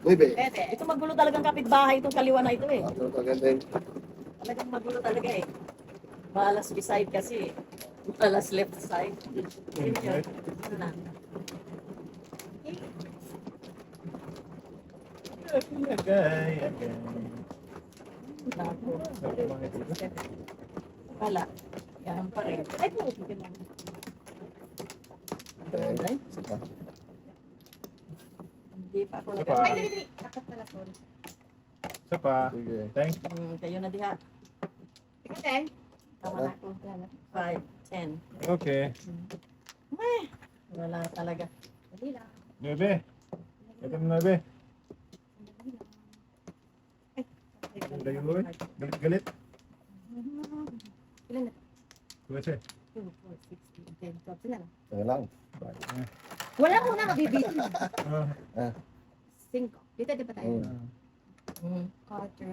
Uy, be. Ito magulo talagang kapitbahay itong kaliwa na ito eh. Ito kaganda yun. Talagang magulo talaga eh. Malas beside kasi. Malas left side. Yun yun. Ano na? Nako. Wala. Yan pa rin. Ay, puti ka lang. Ay, Isa pa. hindi pa ako Isa pa. Ay, dali. Takat pala, sorry. Isa pa. Sige. Thank Kayo na diha. Ikaw, Ten. Tama na ako. 5, 10. Okay. Wala talaga. Dali lang. 9. Ito na 9. Ganda yun, Lord. Galit-galit. Ilan na? Kasi. 2, 4, 6, 10, 12. Sila lang. Sige lang. Wala ko na mabibili. Ah. 5. Dito, di ba tayo? Quarter.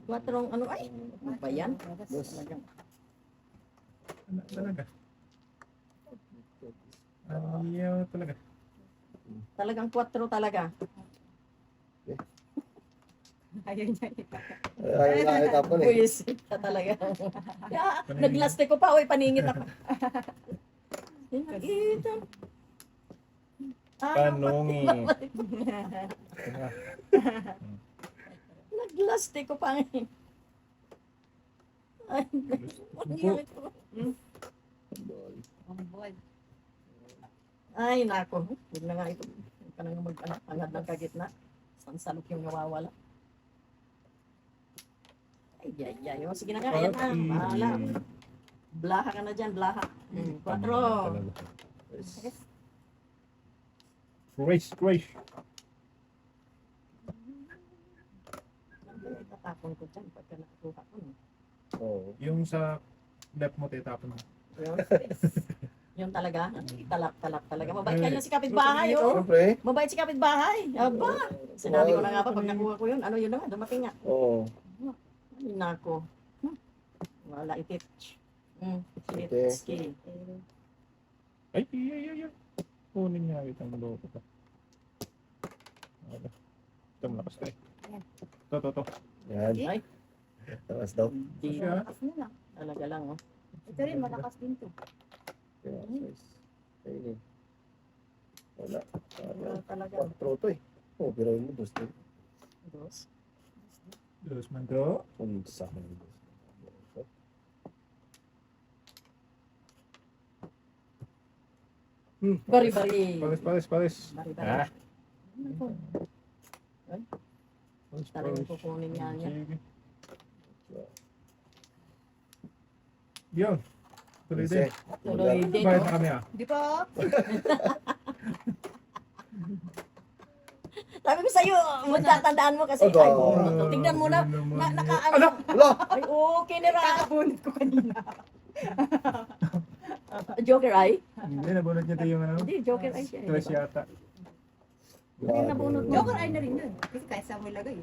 Quattrong ano ay? Ano ba yan? Dos. Talagang Talaga. Ayaw talaga. Talagang 4 talaga. Ayaw niya ita. Ay, nakitapon eh. Buisit ka talaga. Ya, naglaste ko pa. Uy, paningit ako. Ito. Panungi. Naglaste ko pa. Ay, Boy. ay, nako. Huwag na nga ito. Huwag ka na nga mag-angad ng kagitna. Sansalok yung nawawala. Ay, ay. O, sige na nga. Ayan na. Bahala. Blaha ka na dyan. Blaha. 4. Race. Tatapon ko dyan pagka nakuha ko. No? Oo. Yung sa left mo, titapon mo. Yun talaga. Talak talaga. Mabait kayo si kapitbahay. Oh. Siyempre. Mabait si kapitbahay. Aba. Sinabi ko na nga pa pag nakuha ko yun. Ano yun na nga. Dumating nga. Oo. Ay, nako. Wala itit. Okay. Ski. Ay. Kunin niya itang loko ka. Ito malakas ka eh. Ito. Yan. Ay. Takas daw. Di. Siya. Malakas na lang. Talaga lang. Oh. Ito rin, malakas din to. Kaya, size. Ayun eh. Wala. Wala talaga. 4 to eh. Oo, pero yun mo. Dos to. Dos. Dos man to. Kung sa akin. Bari-bari. Palis. Bari-bari. Ah. Talagang kukunin niya niya. Sige. Yun. Tuloy din. Tuloy din. Bayad Oh. na kami ah. Di ba? Sabi ko sa'yo, magtatandaan mo kasi. Aba. Ay, bunot. Tignan mo na. Nakaano. Wala! Ay, okay na ra. Kakabunod ko kanina. Joker eye? Hindi, nabunod niya tayo yung ano. Hindi, Joker eye siya. Stress yata. Hindi nabunod mo. Joker ay na rin yun. Kasi kahit saan mo ilagay.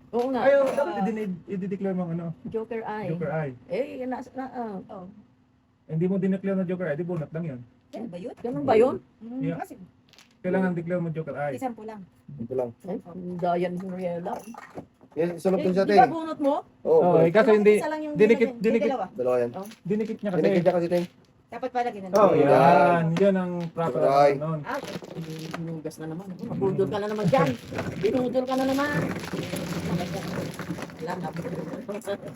Oo nga. Ayaw, dapat i-declare mo ang ano. Joker eye. Joker eye. Eh, Oh. Hindi mo dineclare na Joker eye, di bunot lang yun. Yan ba yun? ganun ba yun? Yeah. Kasi Kailangan declare mo Joker eye. isang po lang. Ito lang. Ay, Dayan Henriela. Yan, sunod dun Eh, siya, di ba Ting. bunot mo? Oo, Oh, eh, kaso hindi, Isa lang yung dinikit, nilagay. dinikit, Dalawa. dalawa yan. dinikit niya kasi. Dinikit niya kasi, Ting. Dapat pala ginano. Oh, Yan. yan. Yan ang proper Joker eye. noon. Ah, Binugas na naman. Mabudol ka na naman dyan. Binudol ka na naman. Wala na.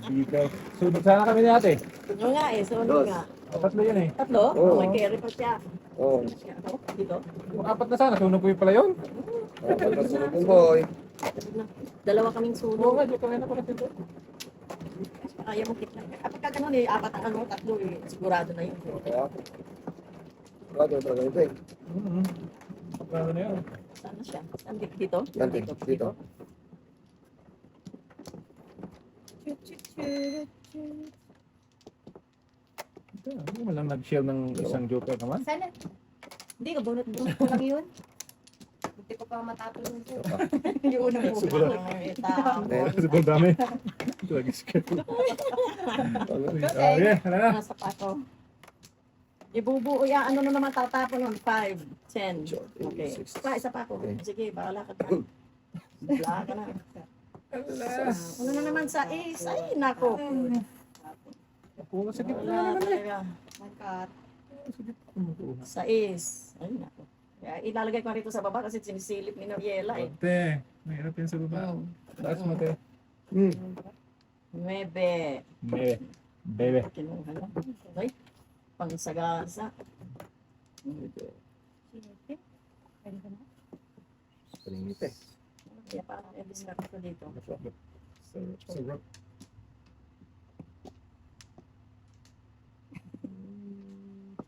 Dito. Sunod sana kami ni ate. Oo nga eh, so ano Dos. nga. Tatlo yan eh. Tatlo? Oo. Oh, may carry pa siya. Oo. Ako, dito. Kung apat na sana, sunog ko yung pala yun. Sunod yung boy. Dalawa kaming Oo sunog. nga, Joker eye na pala dito. Kaya mo kitna. Kapag ka ganun eh, apat ang ano, tatlo eh. Sigurado na yun. Kaya. Sigurado talaga yun, Ting. Plano na yun. Saan na siya? Saan dito? Yan, Ting. Dito. Hindi mo lang nag-shell ng isang Joker naman. sana. Hindi ka bunot ko lang yun. Hindi ko pa matapos yun. Yung unang po. Siguro. Sobrang dami. Lagi scared. Ah, yeah, hala na. Nasa pato. Ibubuo yan. Ano na naman tatapon nun? 5, 10. Short, Okay. 6. Isa pa ako. Okay. Sige, bahala ka na. Bahala ka na. Ano na naman sa is? Ay, nako. Ako, sakit na Wala naman eh. talaga. Mangkat. Sa is. Ay, nako. Kaya ilalagay ko rito sa baba kasi sinisilip ni Noriela eh. Ate, mahirap yan sa baba. Taas mo, te. Mebe. Bebe. Kinuha na. Ay, pangsagasa. Sinipin. Pwede ka na. Palingit eh. Kaya parang i-discard ko dito. Sarap.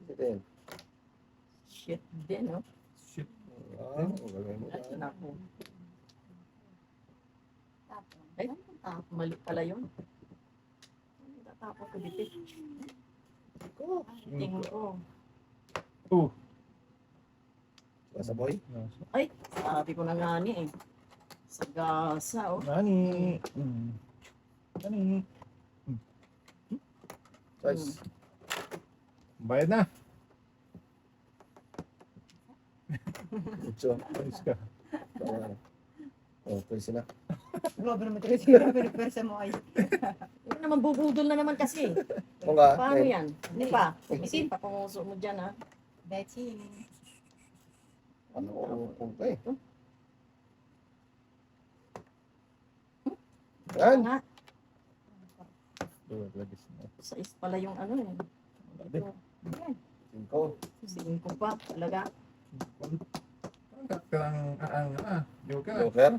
Ito yun. Shit din, no? Shit. Ah, gagawin mo. Ay, nako. Tapos. Ay, mali pala yun. Tatapos ko dito. Tingin ko. Oh. Kasaboy. Ay, sabi ko na nga ni eh. Sagasa, oh. Nani. Nani. Size. Bayad na. Ito. Ayos ka. Oh, pwede na. Grabe naman talaga siguro. Pinagpersa mo ay. Yun naman, bubudol na naman kasi. Oo nga. Paano eh. yan? Hindi pa. Isin pa panguso mo dyan, ha? Betsy. Ano kung eh. Yan. Nga, Lagis na. sa is pala yung ano eh. Ito. Cinco. Singin ko pa, talaga. Angkat ka lang Joker. Joker.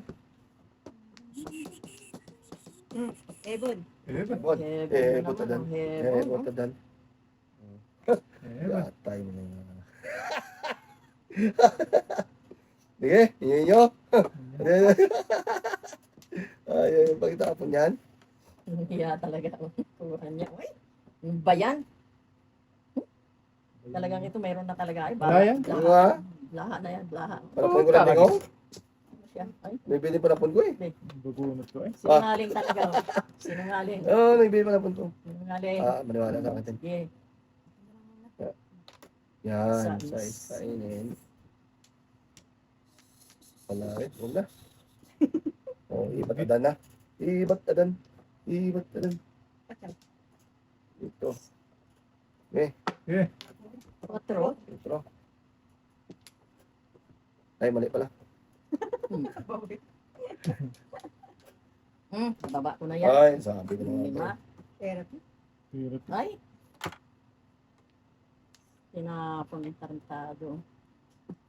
Ebon. Bod. Heaven na butadan. naman, heaven, no? Butadan. Eh, Gatay mo na yun. Sige, inyo. Ay, pagkatapon yan. Hiya talaga ang turan niya. Uy, ano ba yan? Talagang ito meron na talaga. Ay, Wala yan? Blaha. Blaha na yan, blaha. Panapon ko lang ako. Ano siya? Ay, May panapon ko eh. Bugunot ko eh. sinungaling talaga. oh. Sinungaling. Oo, nagbili panapon ko. Sinungaling. Maniwala sa akin. Sige. Yan, Size. kainin. Palawit, huwag na. Oh, ibat adan na. Ibat adan. Ibat adan. Ito. Otro. Ito. Ay, mali pala. Baba ko na yan. Ay, sabi ko na. Lima. Therapy. Hirap. Ay. Tinapon yung tarantado.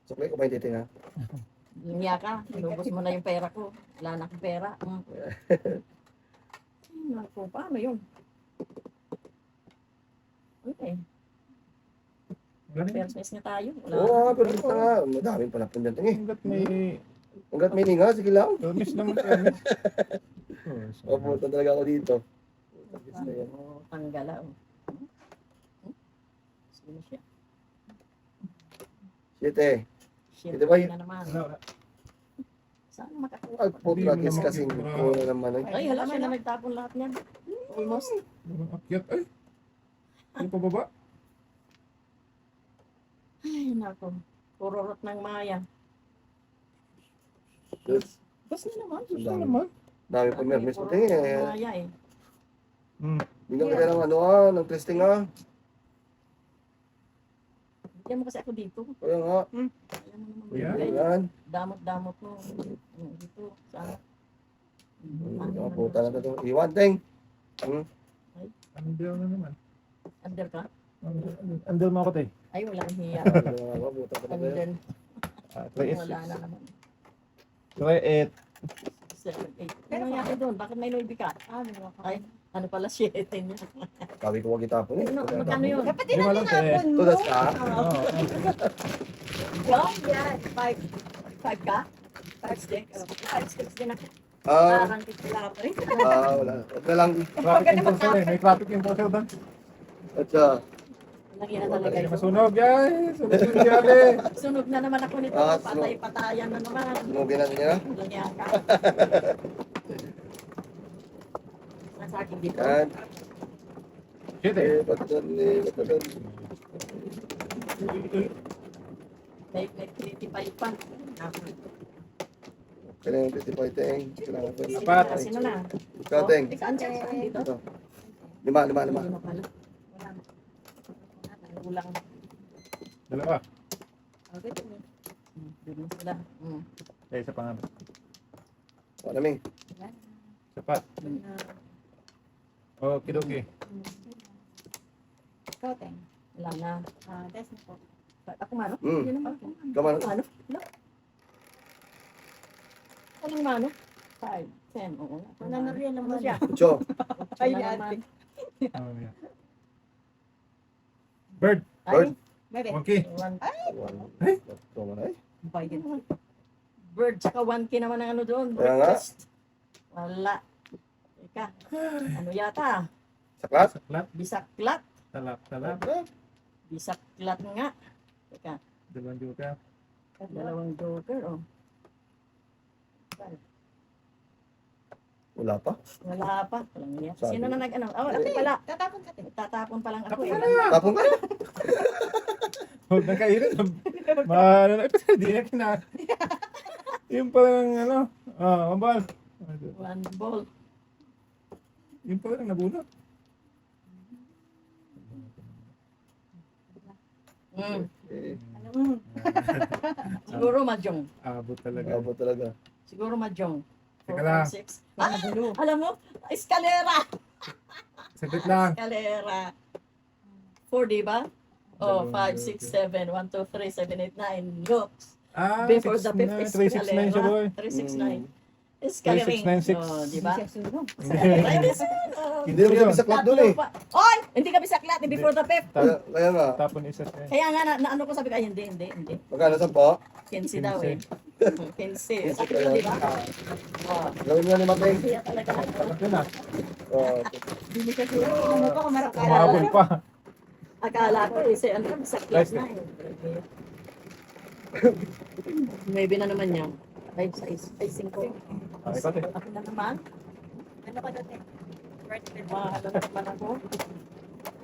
Sukli ko ba yung titing ha? Lumiya ka. Inubos mo na yung pera ko. Wala na akong pera. Ay, naku, paano yun? Okay. Galing. Fair space nga tayo. Wala Oo na. nga, pero basta nga. Madaming panapon dyan tingi. Hanggat may Hanggat may ninga, sige lang. miss naman kami. Papunta talaga ako dito. Gusto yan. Oh, tanggala. Oh. Sino siya? Shit eh. Shit Ito ba na naman. Saan makakuha? Ay, putragis kasing puro naman. Ay, hala siya na nagtapon lahat niyan. Almost. Walang akyat. Ay. Ano pa baba? Ay, nako. Pururot ng maya. Yes. Bas na naman. Ang Ano dami. naman? Dami pa mermis mo tingi Pururot eh. ng maya eh. Bigyan ka ng ano ng testing Bigyan mo kasi ako dito. Kaya nga. Ayan mo naman. Yeah. Ay, Ayan. damot-damot mo. Dito. Sana. Puta na ito. Iwan, ting. Andel na naman. Under ka? Andel mo ako tayo. Ay, walang hiya. Puta ka na ba yan? Under. Try it. Wala na naman. Try it. 7, 8. Ano nangyari doon? Bakit may noy ka? Ay, ano pala 7 niya. Sabi ko wag itapon eh. Ano, magkano yun? Dapat Di ba lang, tinapon mo. Tudas ka? Oo. Wow, yan. 5 ka? 5 sticks. 5 sticks din ako. Ah, Parang titila pa rin. wala. Wag na lang. Traffic enforcer eh. May traffic enforcer doon. At Lagi na talaga ito. Masunog guys. Sunog yan eh. Sunog na naman ako nito. Ah, Patay-patayan na naman. tumugin natin yan. Lagi ka. Nasa akin dito. Yan. Shit eh. Ba't doon eh? Ba't doon? May pretty pa pa. Kailangan yung 55 teng. Kailangan ko. Apat. Sino na? Ikaw, teng. Saan siya? Saan dito? Ito. Lima. Hindi na pala. Kulang. Dalawa. Okay. Doon sila. Kaya isa pa nga. Wala namin. Sapat. Okay, okay. Ikaw, Teng. Wala na. Test na po. Ako mano? Hmm. Yun naman. Kamano? Mano? No. Anong mano? 5, 10. Oo. Wala na rin Ano naman. siya? Ocho. Ay, Wala ate. naman. Oh, yeah. Bird. Bird. Bebe. Monkey. One. Ito mo na eh. Biden. Bird, tsaka 1K naman ang ano doon. Kaya nga. Breakfast. Wala. Teka. Ano yata? Saklat? Saklat. Bisaklat. Talap. Talap. Bisaklat nga. Teka. Dalawang joker. Dalawang joker, oh. Wala pa. Wala pa. Walang niya. Sabi. Sino na nag-ano? Oh, ako pala. Tatapon ka, Teng. Tatapon pa lang ako Tapos eh. na. Tapong ka. Huwag na kainin. Ano na. Hindi na kina. Yung parang ano. Mabal. One ball. Yung parang nabunot. Eh, Siguro mahjong. Abot talaga. Abot talaga. Siguro mahjong. Teka lang. 6. Alam mo? Eskalera. Saglit lang. Eskalera. 4, di ba? Oh, Dalawang 5, 6, 7. 1, 2, 3, 7, 8, 9. Go. Ah, Before the fifth 369 siya boy. 369. Eskalering. 3696. Oh, di ba? Hindi siya sunog. Ay, this one. Hindi naman kami saklat doon eh. Oy! Hindi ka bisaklat. Before the fifth. Kaya nga. Tapon isa siya. Kaya nga, ano ko sabi ko, ay, hindi. Magkano sa po? 15 daw eh. 15. Sabi ko, kaya. di ba? Oh, Gawin nga ni Mateng. kaya talaga. Ito na. Oh, Hindi ka sure. Ano pa, kumarap ka. Umabol pa. Akala ko eh, ano, bisaklat na eh. Maybe na naman yan. Ay, 5. Okay, pati. Ako na naman. Ano ka, Teng? Birthday. Mahalo na naman ako.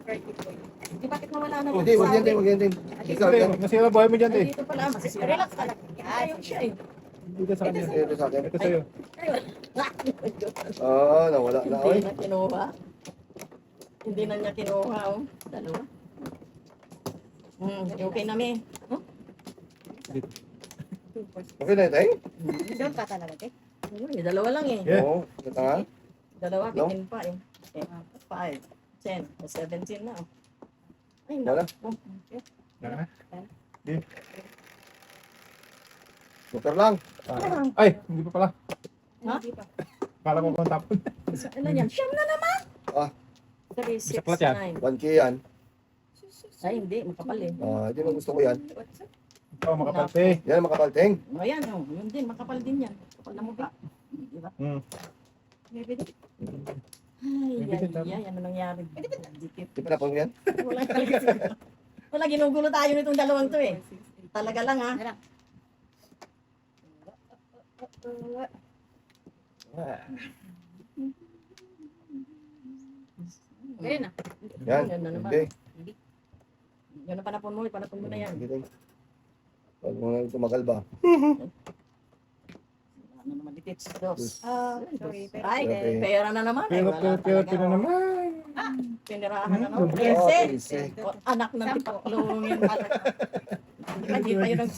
Birthday. Di bakit nawala na Hindi, wag yan din, wag yan din. Ikaw yan. Masira buhay mo dyan, Ay, eh. dito pala, masisira. Relax ka lang. Ayaw siya eh. Dito sa kanya. Ito sa akin. Ito sa'yo. Ayun. Nawala na. Hindi Oy. na kinuha. Hindi na niya kinuha, oh. Dalawa. Okay na, me. Okay na, Teng? Doon ka talaga, Teng. Ay, dalawa lang eh. Yeah. Oo. Ito nga. Dalawa, No? bitin pa eh. 5, 10, 17 na. Oh. Ay, Wala. naku. Yan na. Super lang. Ay, hindi pa pala. Ha? Hindi pa. Kala ko kung tapon. Ano yan? Siyam na naman! Ah. 3, 6, Saklat yan. 9. 1K yan. Ay, hindi. Makapal eh. Hindi mo gusto ko yan. Ito, makapante. Yan ang makapalteng. Ayan, oh. Yun din. Makapal din yan. Makapal na mukha. Di ba? Maybe. Ay, ano nangyari? Dikit. Tipla po yan. Wala, ginugulo tayo nitong dalawang to eh. Talaga lang ha. Ayun na. Yan. Yan na naman. Hindi. Yan ang panapon mo na yan. Sige, Teng. Huwag mo na tumagal ba? Ano naman, dikit. Dos. Sorry. Pero Ay, Okay. pera na naman. Pero, Wala pero talaga. na naman. Pinirahan na naman. Oh, Trece. 13. O, anak ng tipaklongin. Hindi pa yun ang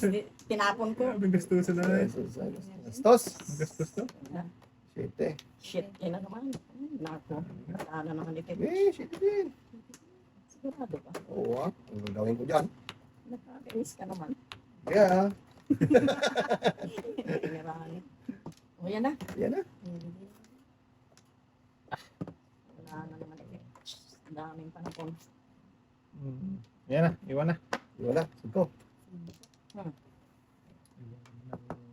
tinapon ko. Ang gastusan na rin. Gastos. Ang gastos to. 7. Shit, yun na naman. Nako. Wala na naman dikit. Shit din. Sigurado ka. Oo, ang gagawin ko dyan. Nakakainis ka naman. Yeah. Pinirahan. O, yan na. Yan na. Wala na naman dikit. Ang daming panapon. Yan na, iwan na. Yun na. Sige.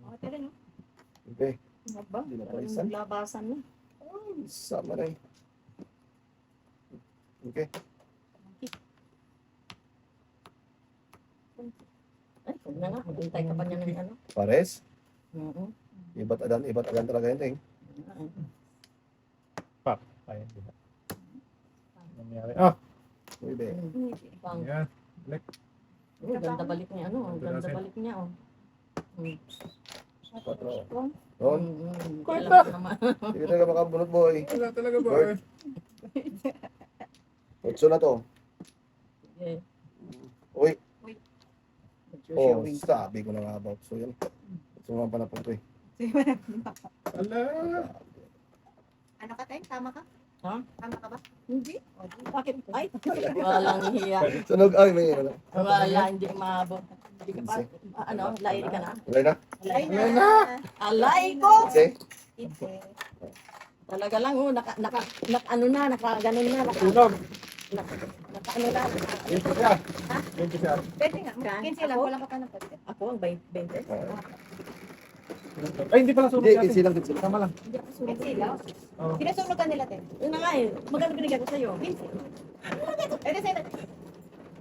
okay rin, no? Okay. Ano ba? Hindi na Talagang palisan. naglabasan na. Sama na eh. Okay. Ay, huwag na nga. Maghintay ka pa niya ng ano. Pares. Oo. Iba't adan talaga yun, Teng. Ayun, di ba? Nangyari. Ah, Uy, be. Pang yan. Balik. Oh, ganda balik niya, ano? Ang ganda balik niya, oh. Mm. 4. Oh. Ron, Kulit Alam na. ko naman. hindi ka makabunot, boy. Wala talaga ba? Bird. 8 na to. Okay. Uy, Medyo oh, showing. sabi ko na nga about. So, yan. Sumama pa na po ito eh. Ala. Ano ka, Tay? Tama ka? Ha? Tama ka ba? Hindi. Bakit? Ay, walang hiya. Sunog, ay, may ano. Wala, hindi maabot. Hindi ka pa, ano, lairi ka na? Wala na? Alay Alay na. Alay ko! Okay. Ite. Talaga lang, oh, ano na, ganun na, Tunog. ano na. Ito siya. Ito siya. Pwede nga. Kan? 15 lang. Ako? Wala ka pa ng pwede. Ako, ang 20. Ay, hindi pala sunog Hindi, sa atin. 15 lang, 15 lang. Tama lang. Hindi ako sunod. 15 lang. Oo. Sinusunog ka nila, Tay. Yun na nga eh, magkano binigay ko sa'yo? Pwede sa'yo.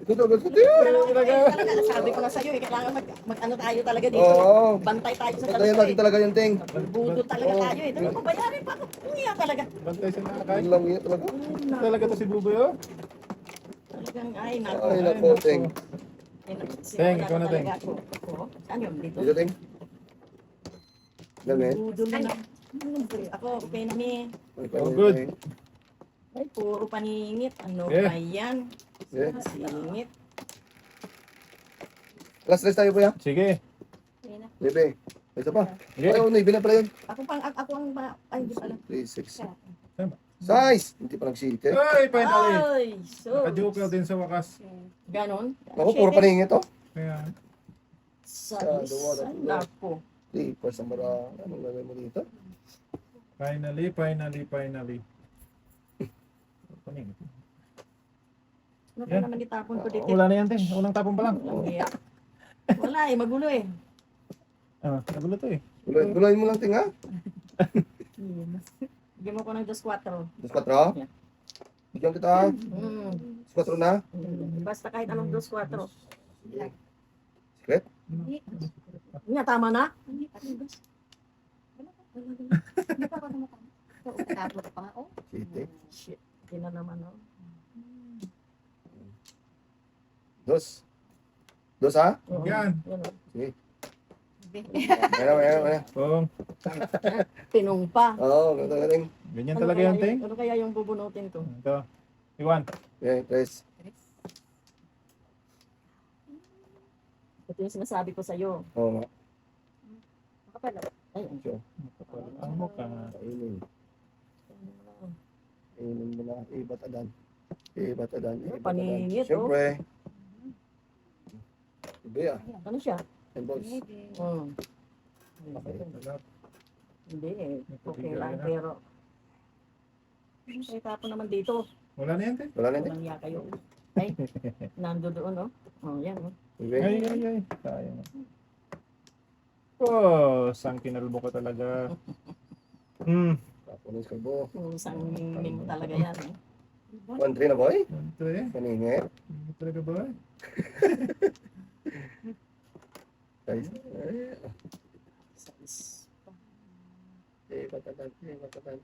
Ito, ito, ito. Talaga, sabi ko na sa'yo eh, kailangan mag-ano tayo talaga dito. Oo. Bantay tayo sa Patayin natin talaga talaga yung ting. Budol talaga tayo eh. Talaga bayarin pa ako. Umiya talaga. Bantay sa nakakay. Ang lang yun talaga. Talaga to si Buboy, oh. Talagang, ay, nako. Ay, nako, ting. Teng, ikaw na, Teng. Oo, saan yun? Dito? Dito, ting. Dami. Budol na. Ako, okay na ni. Oh, good. Ay, puro paningit. Ano Yeah. ba yan? Yeah. Singit. Last race tayo po yan. Sige. Libre. Isa pa. Sige. Ay, Navy na pala yun. Ako ang ay, hindi pala. 3, 6. Tama. Size! Hindi pa nagsite. Ay, finally. Ay, so. Naka-ducal din sa wakas. Ganon. Ako, puro paningin ito. Kaya, Size. Ay, nako. 3, first number. Anong gagawin mo dito? finally. Paning. Ano Yan. pa naman itapon ko dito? Wala na yan, Teng. Unang tapon pa lang. Walang hiya. Wala eh, magulo eh. Ah, nagulo to eh. Gulayin mo lang, ting, ha? Bigyan mo ko ng 2-4. 2-4? Yeah. Bigyan kita, ha? Mm. 2-4 na? Basta kahit anong 2-4. Secret? Nga, tama na? Hindi pa ako tumatama. So, tablo pa nga. Oh. City. Shit. Hindi na naman, oh. 2. 2, ha? Oo. Yan. Yan, oh. Ayan. Pong. Tinong pa. Oo, ganda ting. Ganyan talaga yan, Teng. Ano kaya yung bubunutin ko? Ito. Iwan. Okay, 3. Ito yung sinasabi ko sa'yo. Oo nga. Makapal. Ay, Ang mukha. Kainin. Kainin mo na. Ibat adan. Ibat adan. Paningit, oh. Siyempre. Ibe, ah. ano siya? And balls. Hmm. Hindi eh. Okay lang, pero... Ay, tapo naman dito. Wala na yan, Teng. Wala na din. Walang hiya kayo. Ay, nando doon, oh. Oh, yan, oh. Ibe. Ay. Sayang. Oh, sang kinalbo ka talaga. Tapunin sa kalbo. Yung isang ming talaga yan, eh. 1-3 na, boy. Ito eh. Kaningit. Ano talaga ba? Guys. Size. Ibat adan. Ibat adan.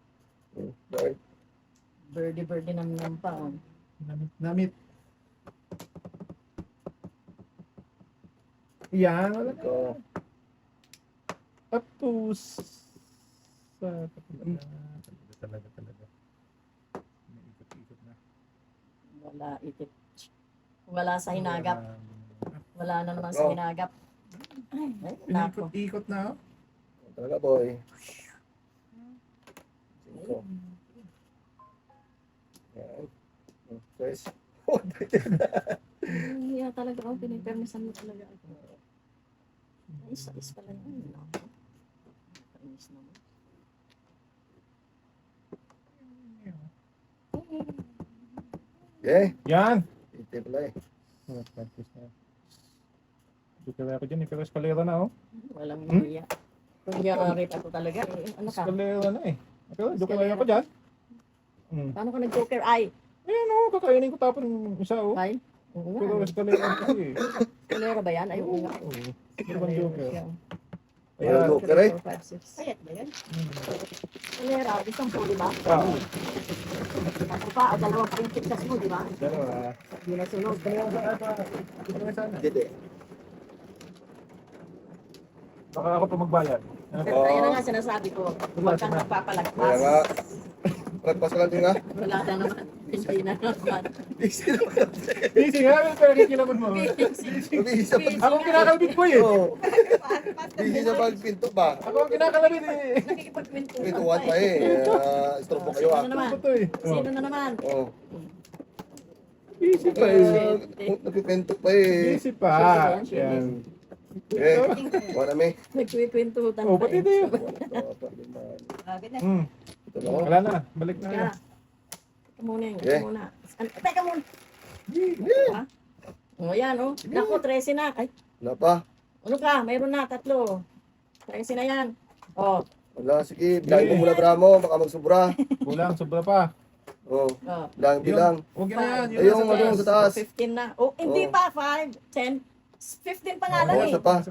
Boy. Birdie nam pa, oh. Namit. Yan, wala ka. Ito. Tapos. Talaga. Ikot na. Wala itit. Wala sa hinagap. Wala na naman sa hinagap. Ay, nako. Ikot na. Talaga, boy. 5. Yan. 3. Iya talaga ako, pinipermisan mo talaga ako. Ay, size pala yun. Nako. Permis naman. Okay. Yan. Ito pala eh. Practice na. Dito ako dyan, pero eskalera na oh. Walang hiya. Kung yari ako talaga, eh, ano ka? Eskalera na eh. Pero dito ako dyan. Paano ka nag-joker? Ay! Ayan oh, kakainin ko tapon yung isa oh. Ay! Oo Pero nga. eskalera kasi eh. Kalera ba yan? Ay, oo nga. Oo. Ano bang joker? Ayan, look, kare. 3, 4, 5, 6. Payat ba yan? Kulera, isang po, di ba? Ah, Ako pa, dalawang pa yung pictures mo, di ba? dalawa. Hindi na sunod. Dito. Baka ako pa magbayad. Oo. Kaya na nga sinasabi ko, huwag kang Kaya nga. magpapalagpas. Lagpas ka lang din ha. Wala na naman. Hindi na naman. Busy naman. Busy nga, pero kikilaman mo. Busy sa pag... Ako ang kinakalabit ko eh. Oo. Busy sa pagpinto ba? Ako ang kinakalabit eh. Nakikipagkwentuhan Pintuan pa eh. Istorbo kayo Sino ah. na naman? Ito eh. Sino na naman? Oo. Busy pa eh. Nagkikwento pa eh. Busy pa. Yan. Eh, wala may. Nagkikwentuhan Oh, pati tayo. Agad na. Ito na ako. Wala na. Balik na. Teka. Teka muna yun. Okay. Teka muna. Teka muna. Ha? O yan o. Naku, 13 na. Ay, Wala pa. ano ka? Mayroon na, 3. 13 na yan. O. Wala, sige. Bilangin mo muna bramo. Baka magsubra. Kulang, sobra pa. Oo. O. Bilang. Huwag na yan. Ayun, nasa ano, taas. sa taas. 15 na. O, hindi Oo. pa. 5, 10. 15 pa nga lang Oo, eh. isa pa.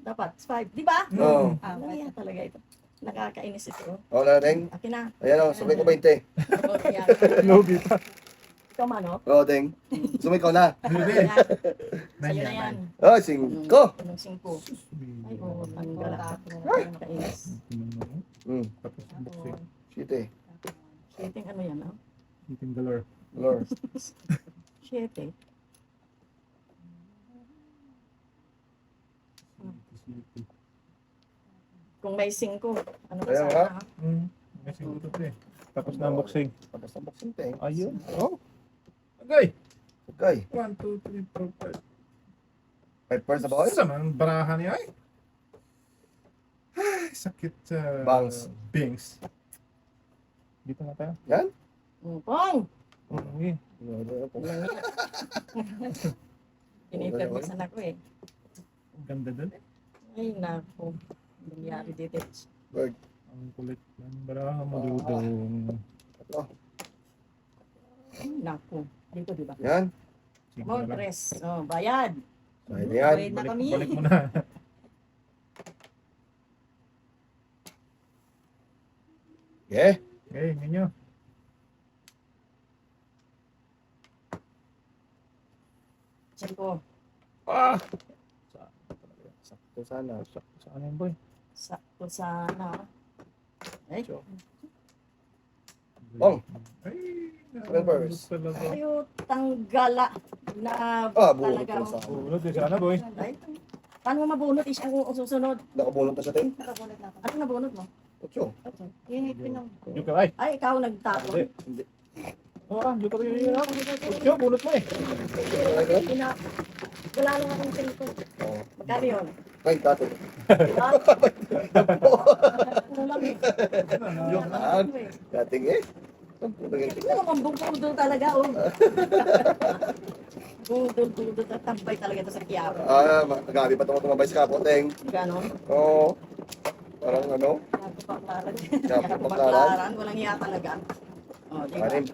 Dapat, 5. Di ba? Oo. Nangya talaga ito. Nakakainis ito. Wala rin. Akin na. Ayan o, sumay ko 20. O, yan. Logi pa. Ikaw man, o. Oo, Deng. Sumay ko na. Ayan. Sa'yo na yan. Oh, 5. Anong 5? Ay, oo. Ang gala. Nakainis. Tapos ang boxing. Shit eh. Shitting ano yan, o? Eating galore. Lord. Shitting. Kung may 5, ano ka Ayan, sana? ha? ha? May siguro to eh. Tapos na ang boxing. Tapos na boxing, Deng. Ayun. Oh. Okay. Okay. 1, 2, 3, 4, 5. 5 pairs na ba kayo? Sa man barahan niya ay. Ay, sakit sa Bangs. Bangs. Dito na tayo. Yan? Pong! Okay. Pinipermisan ako eh. Ang ganda dun eh. Ay, naku. Nangyari dito. Bird. Ang kulit ng barahan mo dudong. Ito. Ay, naku. Dito, di ba? Yan. Sige More na lang. tres. Oh, bayad. Ayun na yan. Wait na kami. Balik mo na. Okay. Okay, ninyo. Check ko. Ah! Sakto sana. Saan yun boy? Sakto sana. Ay, Bong. Ay, Seven bars. talaga. ayaw tanggala na Bunot talaga. ko sa akin. Bunod eh, sana boy. Ay, paano mo mabunot? Is ang susunod. Nakabunot na siya, Deng. Nakabunod na ako. Ano nabunot mo? Ocho. Yun yung pinang... Yung karay. Ay, ikaw nagtapon. Hindi. Oo, yung karay yun. Yung bunot mo eh. Ina, wala lang akong pinto. Oo. Magkano yun? Ay, dati. Ha? Ano lang eh. Joke lang. Dating eh. Ito naman, bugudol talaga, oh. Bugudol at tampay talaga ito sa Quiapo. Magabi pa itong tumabay sa kapo, Deng. Gano'n? Oo. Parang ano. Yapo Yapo pa paklaran. klaran. Walang iya talaga. Oh, di ba? Anim.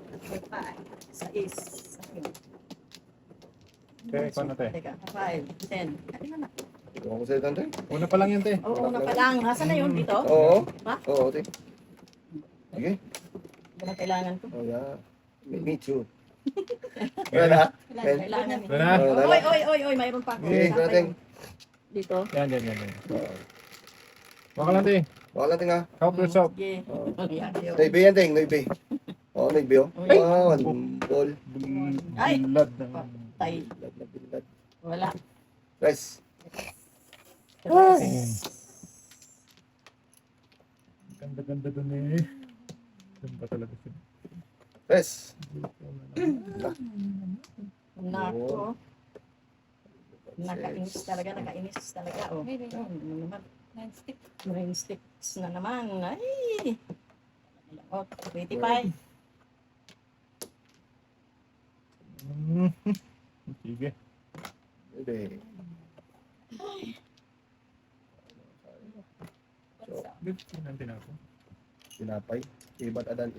Sa is. Okay, ikaw na te. Teka, 5, 10. Ano na? Ewan ko sa'yo, Deng. Una pa lang yun te. Oo, una pa lang. Nasaan na yun? Dito? Oo. Ha? Oo, Deng. Sige. Ito na kailangan ko. Oh, yeah. Me too. Wala. Kailangan eh. Wala na? Wala. Oy, mayroon pa ako. Sige, Tatay. Deng. Dito. Yan. Baka lang te. Baka lang, Deng, ha. Help yourself. Sige. Yan, yun. Noibe yan, Deng. Noibe. Oo, noibe, oh. Ay. One ball. Ay. Blood ng... Tay. Bilad na bilad. Wala. Guys. Ganda dun eh. Ganda talaga siya. Guys. Nako. Nakainis talaga. Oh. May rin. Ano naman? Non-stick. Rain sticks na naman. Ay! Oh, 25. Sige. Noibe. So, Good. Nanti na ako. tinapay. Ibat adan.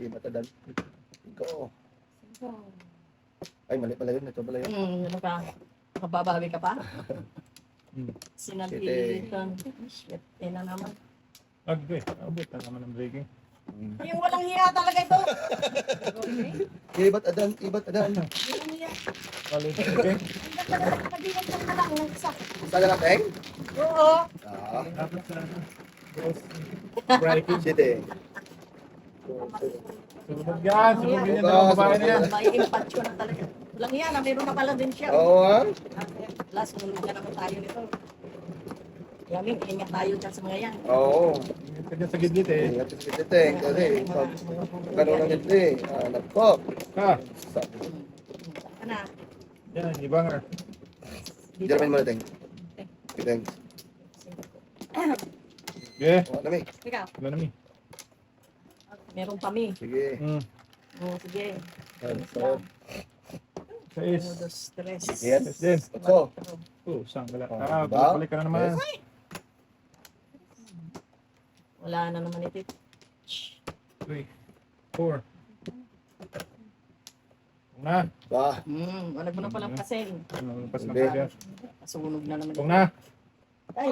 Ikaw. So, Ay, mali pala yun. Ito pala yun. Ano ka? Makababawi ka pa? Sinagilitan. Shit, na naman. Agbe, abot na naman ang breaking. Yung walang hiya talaga ito. Ibat adan, ibat adan. Walang hiya. Kalit, okay? Ang ganda na nagpagdiwan ka na lang ng isa. Saan na teng? Oo. Ah, Tapos sa breaking. sige. Sunod yan, sunod yan yung dalawang babae na yan. May impact yun na talaga. Walang hiya na, meron na pala din siya. Oo ha? Last, sunod na naman tayo nito. Yamin, ingat tayo dyan sa mga yan. Oo. Kaya sa gidlit eh. Ingat sa sige teng. Kasi pag ganun lang ito eh. Anak ko. Ha, Saka na. yan, ibanger. Jermaine mo na teng. Teng. Okay, O, nami. Ikaw, wala na mi. meron kami. Sige. Oo, sige. So, Sa is. Uno, dos, tres. Yes. Then, So, oh, saan wala? Ah, Balik ka na naman. Wala na naman ito. 3, 4. Na. ba. Wala mo na palang kasing. Ano, pas lang Hindi. tayo. Sunog na naman. Kung na. Ay,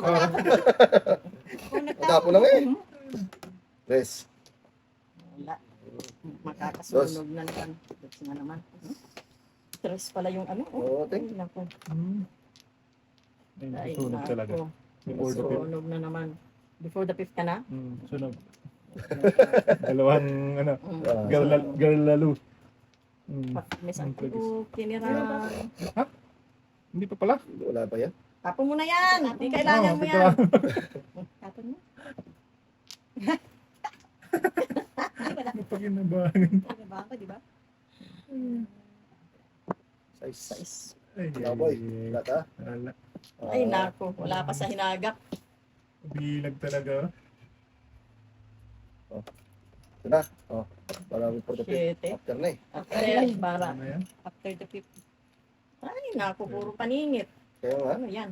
Oh, Natapo lang eh. Tres. wala. Makakasunog na naman. That's nga naman. Stress pala yung ano. Oo, Ay, teng. naku. Ay, Ay, sunog talaga. naku. Before the fifth. Sunog na naman. Before the fifth ka na? Sunog. Dalawang, ano, Mm. girl lalo. May Ang sakit. tragis. Kinira. Hindi pa pala. Wala pa yan. Tapon mo na yan. Hindi kailangan mo ito yan. lang. Tapon mo. Napaginabangan. Diba ako, diba? Size. Sais. Ay, Wala boy. Wala ta. Wala. Ay, nako. Wala pa sa hinagap. Bilag talaga. Ito na. Oh. Marami po the Shit eh. after na eh. After, para. Ano yan? After the fifth. Ay, nako. Puro paningit. Kaya nga. Ano yan?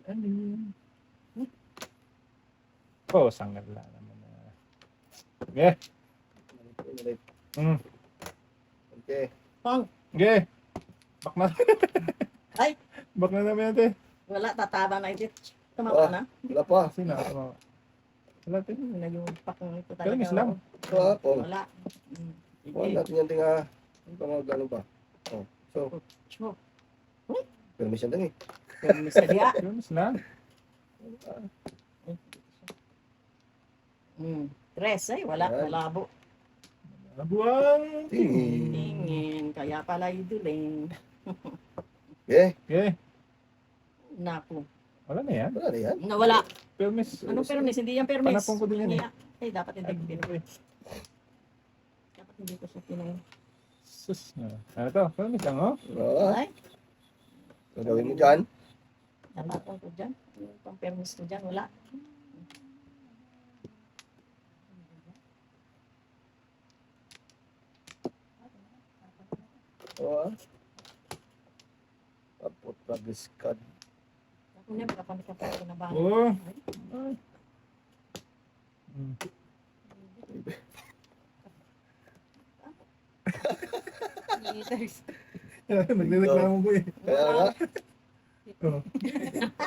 Ano yan? Oh, sangal lang naman na. Okay. Okay. Pong. Okay. Bak na. Ay. Bak na namin natin. Wala. Tataba na ito. Tumawa na. Wala pa. Sino? Wala din. Nag-iumpak ng ito talaga. Kalimis lang. Wala po. Wala. Sige. Wala natin yan tinga. Ano pa mga gano'n pa. Oh. So, Sure. permission din eh. Kalimis ka diya. Kalimis lang. Tres. Ay, wala. Ayan. Malabo. Buwang. Tingin. Tingin. Kaya pala iduling. Okay. Okay. Naku. Wala na yan. Wala na yan. Nawala. Permis. Anong permis? Hindi yan permis. Panapon ko din yan eh. Ay, dapat hindi ko pinuwi. Dapat hindi ko siya pinuwi. Sus. Ano to? Permis lang oh. Oo. Ay, Gagawin mo dyan. natapon ko dyan. Yung pang permis ko dyan, wala. Oo. Tapos pag-discard. Ako niya, baka kami ka pa na ba? Oo. Nagreklamo ko eh. Kaya nga. Oh.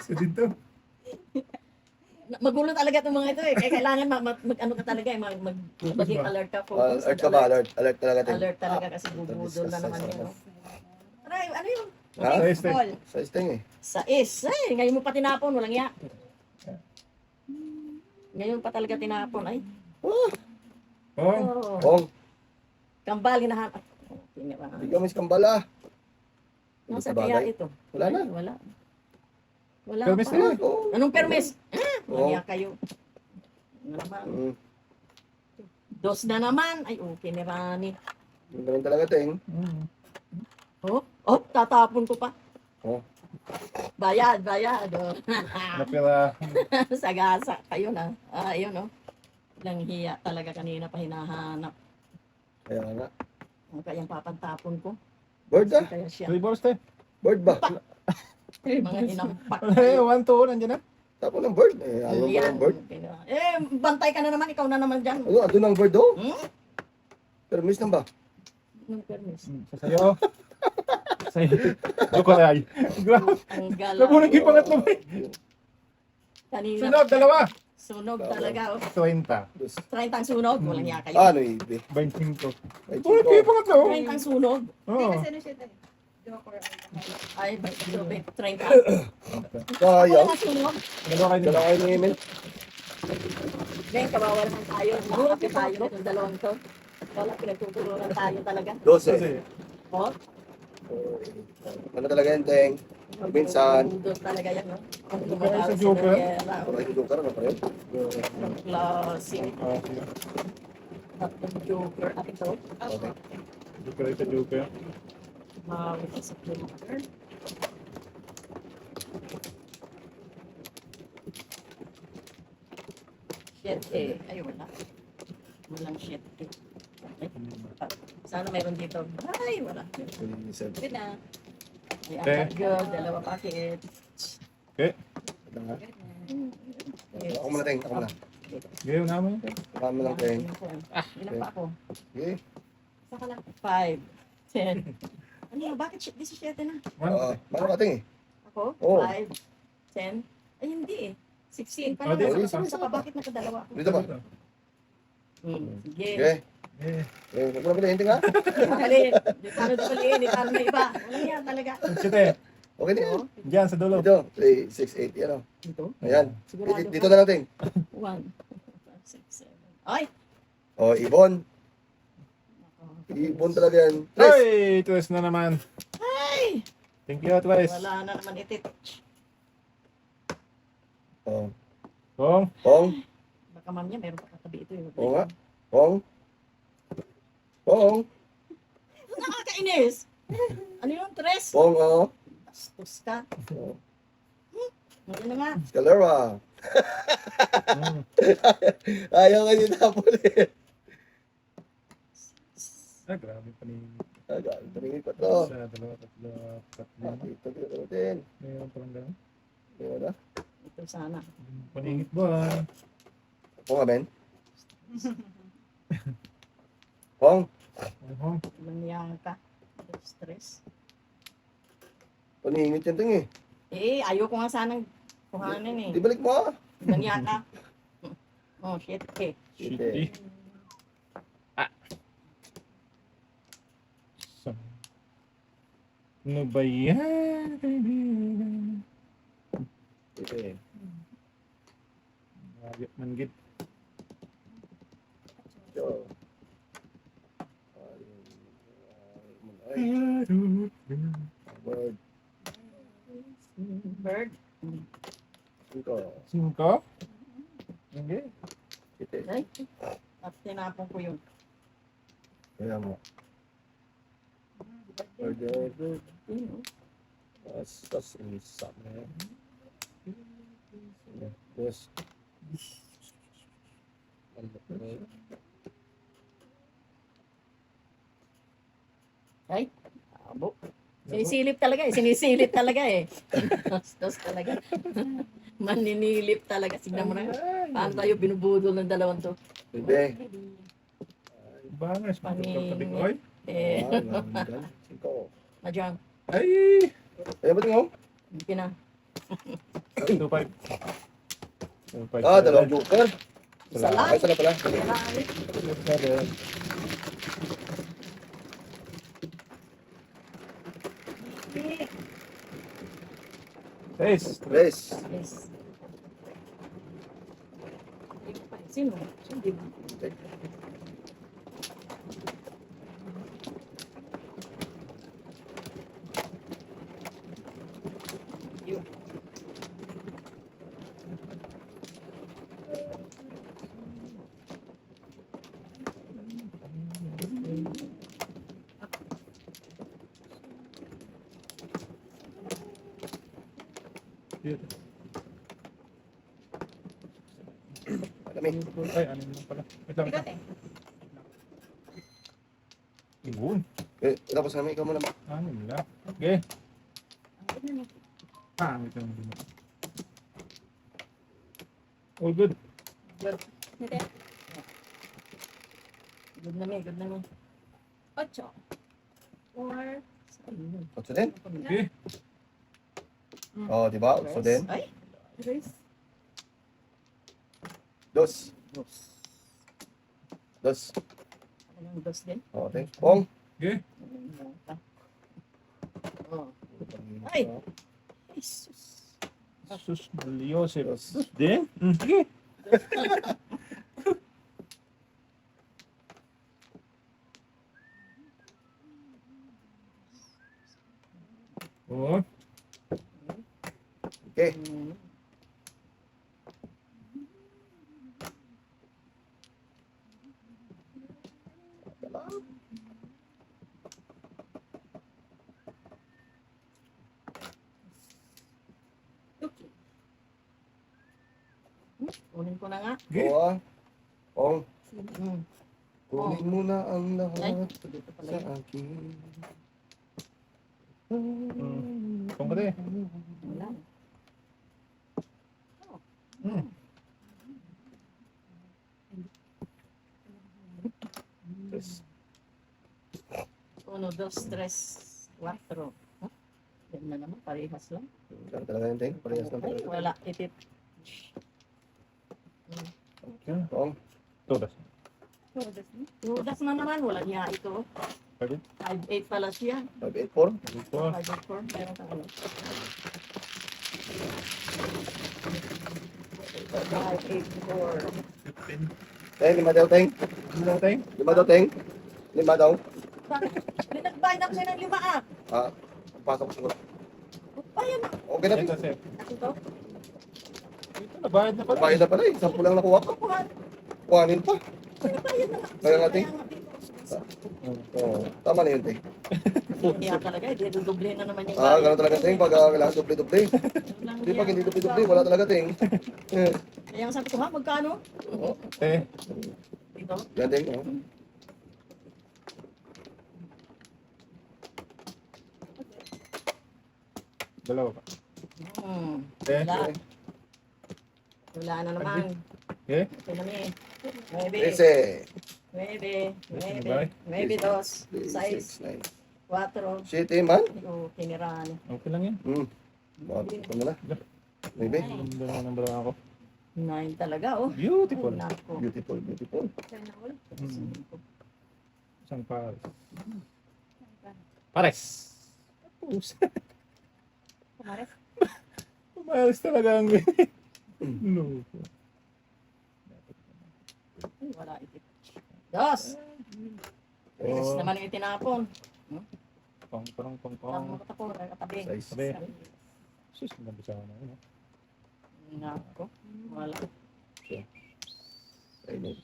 So dito. Magulo talaga itong mga ito eh. Kaya kailangan ano ka talaga eh. Maging alert ka. Focus. Alert ka ba? Alert. Alert talaga din. Alert talaga kasi bubudol na naman yun. Aray, ano yun? Ha? Sa este. Call. Sa sting eh. Sa is. Ay, ngayon mo pa tinapon. Walang ya. Ngayon pa talaga tinapon. Ay. Oh. Oh. Kong, Kambal, hinahanap. Oh, tinira. hindi ka miss kambala. Nasa Bagay. kaya ito? Wala na. Ay, wala. Wala Permis pa. na. Oo. Anong permis? Oo. Maya kayo. Ano naman? Mm. Dos na naman. Ay, okay ni Rani. Yung ganun talaga, Teng. Oh, tatapon ko pa. Oh. Bayad, bayad. Oh. Napira. Sagasa. Kayo na. Ayun, oh. Lang hiya talaga kanina pa hinahanap. Kaya nga. Ang kayang papantapon ko. Bird ah. Kaya siya. 3 balls tayo. Bird ba? Mga hinampak. Eh, 1 to nandiyan na. Tapo ng bird. Eh, ayaw mo Yan. ng bird. Eh, bantay ka na naman. Ikaw na naman dyan. Ano, ando ng bird oh. Hmm? Pero miss na ba? Anong permis? Sa sayo. Sa'yo. Dukulay. Grabe. Ang galaw. Nabunan ko yung pangatlo ba? Kanina. Sunog, dalawa. Sunog talaga. Oh. 20. 30 ang sunog. Walang yaka yun. Ano ibi? 25. Ay, Bunan ko yung pangatlo. 30 ang sunog. Hindi Oo. kasi ano siya tayo. Joker. Ay, 30. Sayang. Wala na sunog. Dalawa kayo Dala nila. kayo ni Emil. Ngayon, kawawalan tayo. Makakapi tayo ng dalawang to. Wala, pinagtutulungan tayo talaga. 12. Kasi, Oh, Ano talaga yan, Teng? Minsan. Doon talaga yan, no? Ang Sa gumagawa sa Joker? Noriera, Ano yung joker? Ano pa rin? ng klase. okay. Tatlong Joker. At ito, Okay. Joker sa Joker. mawit sa Joker. Shit eh. Ay, wala. Walang shit eh. Okay. Sana mayroon dito. Ay, wala. Good na. Ay, apat good. Dalawa packet. Okay. Ako muna, Teng. Ako muna. Ngayon naman. Ako muna, Teng. Ilan pa ako? Okay. Saka lang. 5, 10. Ano yun? Bakit 17 na? Mano ka, Teng eh? Ako? Oo. 5, 10. Ay, hindi eh. 16 pa Oh, di, lang. di. Sa pa, bakit nakadalawa ako? Dito ba? Sige. Okay. Eh, Huwag mo na pala, Teng ha? Mali. Di paano dipaliin? Di paano na iba? Walang yan talaga. Siyete. Okay na yan. Diyan sa dulo. Dito. 3, 6, 8. Yan o. Dito? Ayan. Sigurado Dito na lang, Teng. 1, 5, 6, 7. Ay! O, ibon. Ibon talaga yan. Ay, twist na naman. Ay! Thank you, twist. Wala na naman itit. O. Kong. Pong. Baka mamaya meron pa katabi ito. Oo nga. Pong. Pong. Nakakainis! Ano yung tres? Pong, o. Bastos ka. O. Ano na nga? Scalera. Mm. Ayaw ka niyo napuli. Ah, grabe pa ni. Agad. Tumingin ko to. Isa, dalawa, tatlo, tatlo. Dito, dito natin. Mayroon pa lang ganun. Ayun na. Ito sana. Paningit ba? Pong, amen. Pong. Hong. Maniyang ka. Stress. Paningit yan, Teng eh. Eh, ayoko nga sanang kuhanin eh. Di balik mo ah. Maniyang ka. Oh, shit eh. Shitty. So, ano ba yan, kaibigan? Ito eh. Grabe, manggit. Ito. Ay, word. Bird. Ito. Singko? Hindi. Ito eh. Ay, at tinapon ko yun. Kaya mo. Order. Bird. Yun, oh. Tas isa na yan. Yes. Ay, abo. Sinisilip talaga eh. Sinisilip talaga eh. Bastos talaga. Maninilip talaga. Signan mo na. Paano tayo binubudol ng dalawang to? Hindi. Bangers, Paningit. Oy. Eh, Cinco. Mahjong. Ay! Ay, ba't nga? Hindi na. 2-5. 2-5. Ah, dalawang joker. Isa lang. Ay, isa na pala. Wala. Tres. Tres. Yes. Sino? Sino? Yun. Malami. Ay, ano lang pala. Wait lang. Bigat eh. Iyon. Eh, tapos namin, ikaw muna. Ano nila? Okay. Ang ganda niya. Ah, wait lang. All good. Hindi. Good na me, good na me. 8. 4. Otso din. Okay. Oh, di ba? Otso din. Ay, Tres. Dos. Dos. anong dos din? Oh, thanks. Pong. Okay. Oh. Ay! Jesus. Sus, Joseph. Dos. Din? Sige. Oo. Okay. Mm. Okay. Kunin ko na nga. Okay. Oo, ah. Pong. Mm. Kunin mo na ang Ay, lahat dito pala sa yun. akin. Kung ka din. Wala. Hmm. Tres. 1, 2, 3, 4. Huh? Yan na naman, parehas lang. Kaya talaga yun, Teng. Parehas lang Ay, talaga. wala. Itit. Okay. Pong. Todas. Ludas na naman, wala niya ito. Pwede? 5'8 pala siya. 584. Ito. 5'4, meron kang ano. 5'8'4. Teng, lima daw, Teng. Ano na tayo? Lima daw, Teng. Lima daw. Bakit? May nagbayad ako sa'yo ng 5 ah. Ah, pasok siguro. Bayad na. Okay na, Ito, Teng. sir. Ako to. Ito, nabayad na pala. Bayad na pala eh. 10 lang nakuha ko. Kukuhan. Kuhanin pa. Bayad na. Kaya nga, Teng. nga dito. Oo, tama na yun, Teng. Hindi talaga, hindi dudublehin na naman yung Ah, gano'n talaga, Teng. Pag kailangan doble-doble. Walang Hindi, pag hiya. hindi doble-doble, wala talaga, Teng. Kaya nga sabi ko, ha, magkano? Eh, Dito. Yan, Teng. Oh. dalawa pa. Eh, Wala. Wala na naman. eh. Ito na mi. 9. Trece. 9. Bye. 9. 9, 2. 6. 9. 4. Siete man. O, tinirahan. Okay lang yan. Ito mo na. Maybe. Dalawa ng balawa ko. 9 talaga, oh. Beautiful. Nako. Beautiful, beautiful. Isang pares. Pares. Tapos. Kumares. Pares talaga ang no. Ay, wala ito. Dos. Yes, Oh. naman yung itinapon. Pang. Ang matapon, ang katabi. Size. Sabi. Sus, nabisa na yun. Nako. Wala. Ayun.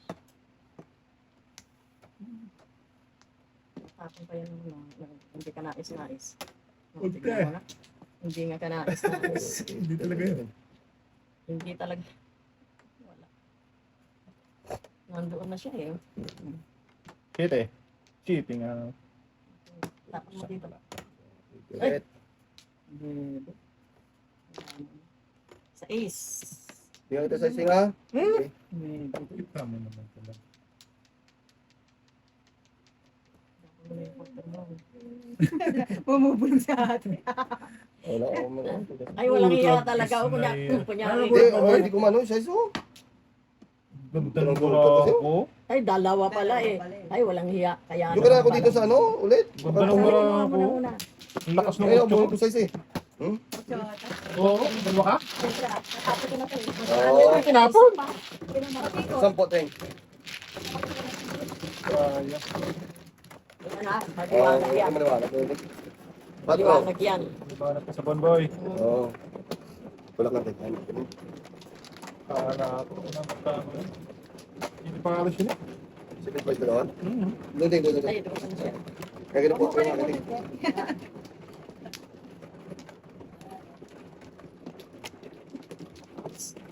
Tapon pa yan. Hindi ka nais-nais. Huwag Tignan ka. mo na. Hindi nga ka nais-nais. Hindi talaga yun. Hindi talaga. Wala. Nandoon na siya eh. Shit eh. Cheating ah. Tapos mo dito. Ulit. Bebe. Sa ace. Tingnan kita sa singa. Okay. Bebe. Kita mo naman pala. Ano yung porter mo? Bumubulong sa atin. Wala ako mga. Ay, walang Puta, iya talaga. O, isnay. kunyari. Hindi ko mano. Size oh. Ganda ng bala ko. Ay, dalawa pala eh. Ay, walang hiya. Kaya Yung kaya ako dito sa ano, ulit. Ganda ng Ay, bala muna, ko. muna, muna. Ang lakas ng Ay, utyo ako ko. ko size eh. Oo, dalawa ka? Siyempre, natapos ko na to eh. Oo. Ay, tinapon. Sampo, Teng. Kaya. Yan ha, Oo, maliwanag yan. maliwanag. Patro. Maliwanag yan. Banat ka sa bonboy. Oo. Kulak lang, Teng. Kala ko na magkano yun. Hindi pa alas yun eh. Sige, pa ito doon. Mhm. Doon, Teng, doon, Ay, Teng. ito ko na siya. Kaya ganun po, kaya nga, Teng.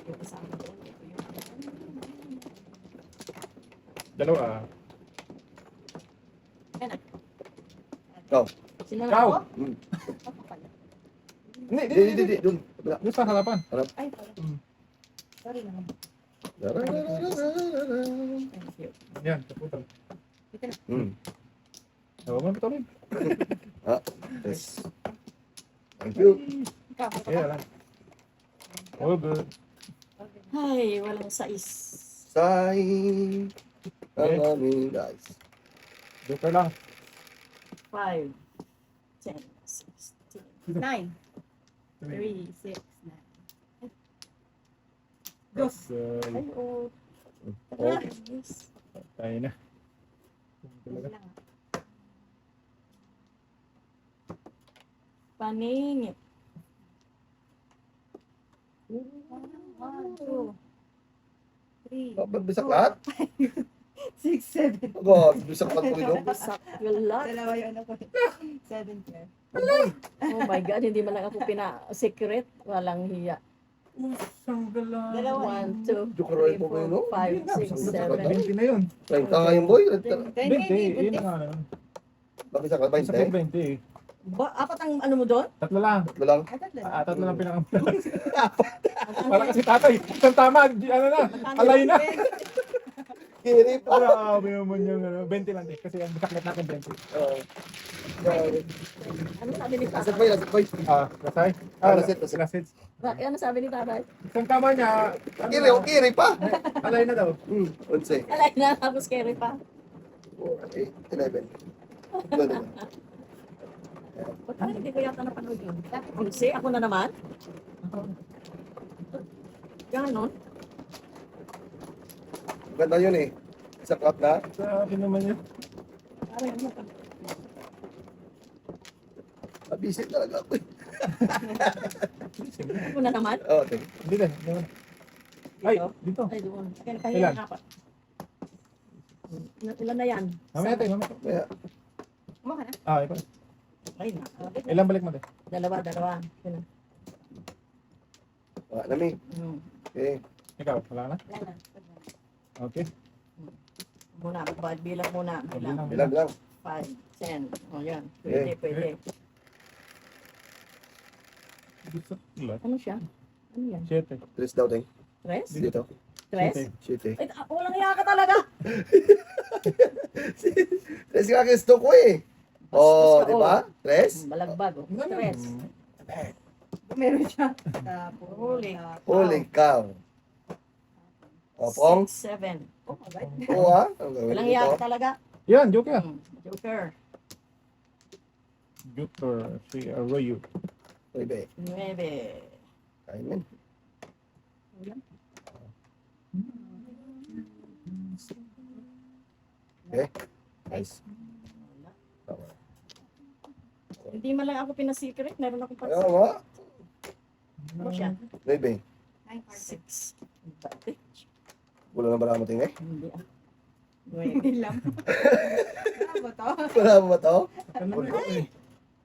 Yung kasama ko, ito yung- Dalawa. Yan ah. Ikaw. Sino na Ikaw. ako? Hmm. Ako pala. Hindi, Di, di, di, di. Doon. Kabila. Doon sa harapan. Ay, pala. Sorry naman. Dararararararara. Thank you. Yan, kaputan. Hmm. Huwag mo patuloy. Yes. Thank you. Yeah, wala. All good. Ay, walang sais. Say ang Okay. aming guys. Joker lang. 5, 10, 16, 9, 3, 6, 9. Dos. ay, oh. Oh. Yes. Tayo na. Talaga. Lang. Paning. 1, 2, 3, Ba't bisak lahat? 6, 7. Aba, bisak lahat ko rin. Saklat. Dalawa yung ano ko. 7, 12. Oh my God, hindi man lang ako pina-secret. Walang hiya. Isang gala. Dalawa. 1, 2, Jokeroy 3, po kayo, no? 4, 5, 6, 7. 20 na yun. 30 nga yung boy. 20, yun nga na. Bakit sa ka? Sa 20? 20 eh. Ba, apat ang ano mo doon? Tatlo lang. Tatlo lang. Tatlo. Tatlo lang pinakamulan. Wala kasi tatay. Isang tama. Ano na. Alay na. Kiri pa. Grabe naman yung ano. 20 lang din. Kasi ang bisaklet natin 20. Grabe. Ano sabi ni Asat tatay? boy, asat boy. Lasay. Lasit, lasit. Lasit. Ano sabi ni tatay? Isang tama niya. Kiri, o kiri pa. Alay na daw. 11. Alay na, tapos carry pa. 4, 8, 11. Ganun. Ba't parang hindi ko yata napanood yun? Kasi ako na naman? Ganon? Ganda yun eh. Isang cup na. Sabi naman yun. Parang ano pa. Mabisit talaga ako. Ako na naman? Oh, okay. Hindi na. Ay, dito. Ay, doon. Kaya nakahiya nga pa. Ilan na yan? Mamaya tayo, mamaya. Kaya, Kumaha na. Ikaw. Ay, na. Ilang balik mo tayo? Dalawa. Yun na. wala na mi. Okay. Ikaw, wala na? Wala na. Okay. Muna, bilang muna. Bilang. Bilang, bilang. 5, 10. O yan. Okay. Pwede. Ano siya? Ano yan? 7. 3 daw, ting. Tres? Dito. Tres? Shit eh. Ay, walang iya ka talaga. 3 nga gusto ko eh. Oh, di ba? 3? Balagbag. Oh. Tres. Meron siya. Tapos. Huli. Holy cow. O, Pong. 6, 7. Oh my God. Oo ha. Ang gawin Walang iya dito. ka talaga. Yan, Joker. Joker. Joker, si Arroyo. Uy, be. 9. Kain men. Okay. Nice. Hindi man lang ako pinasecret. Meron akong Ayaw pansin. nga. Ano siya? 9. 6. Wala na ba mo tingin eh? Hindi ah. Hindi lang. Ano ba to? Wala mo ba to? Ano ba ito eh?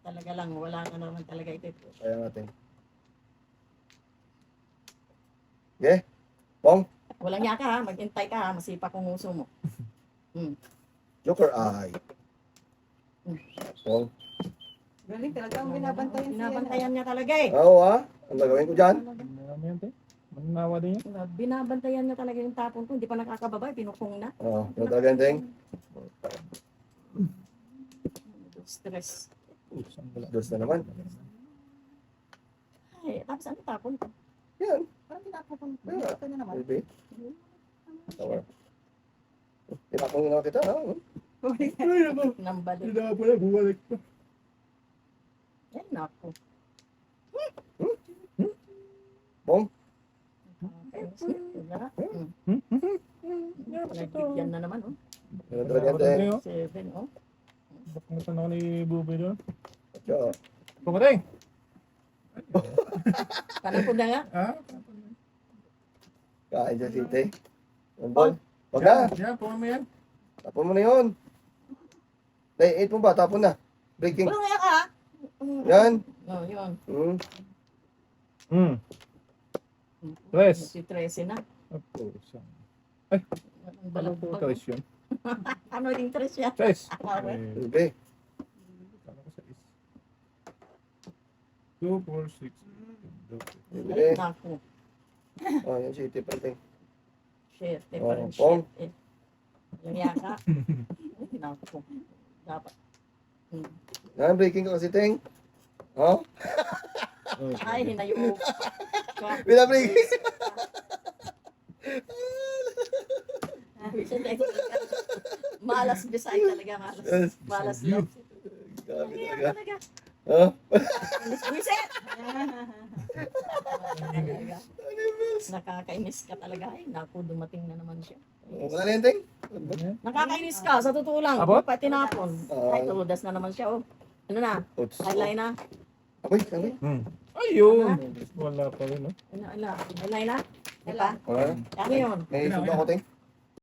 Talaga lang. Wala ka naman talaga ito. Kaya natin. Okay. Pong. Walang niya ka ha. Maghintay ka ha. Masipa kung uso mo. Joker eye. Pong. Galing talaga ang binabantayan siya. Binabantayan niya talaga eh. Oo ha. Ang gagawin ko dyan? Ano yan, te? Mananawa din yan? Binabantayan niya talaga yung tapon ko. Hindi pa nakakababa. Pinukong na. Oo. Yung talaga yung ting. Stress. Isang gala. Dos na naman. Ay, tapos ano tapon ko? Yan. Parang tinapon. Yeah. Ito na naman. Maybe. Tower. Tinapong na kita ha. Nambalik. Hindi na pala, bumalik pa. Ay, naku. Bong. Wala. Nagbigyan na naman, oh. Yung talaga yung ting. 7, oh. Bakit ako ni Bubay doon? Tiyo. Pumating! Panapod na nga. Ha? Kain dyan city. Yung ball. Wag na. Yan, pumating mo yan. Tapon mo na yun. Day 8 mo ba? Tapon na. Breaking. Walang nga ka. Yan. Oh, yun. Tres. Si 13 na. Opo, isang. Ang Ano po balagbag. tres yun? Ano yung 3 yan? Tres! Okay. Ube. Kala ko sa is. 2, 4, 6. Ube. Ay, naku. Oh, yung city pa ting. Shit. Eh, Oh, parang Pong. shit. Eh. Yung yaka. Ay, naku. Dapat. Breaking ka kasi, Teng. Oh? Ay, hinayo. Binabreaking. Malas Bisay talaga, malas. Malas love. Grabe Ayan talaga. talaga. Oh? Malas Bisit! Talaga. Nakakainis ka talaga. Ay, naku, dumating na naman siya. Wala na yan, Teng? Nakakainis ka, sa totoo lang. Abot? Pa tinapon. Ay, tudas na naman siya, oh. Ano na? Oops. Highlight na? Apoy, sabi. Ayun. Wala pa rin, no? Highlight na? Di pa? Wala na. Ano yun? May sundo ako, Teng.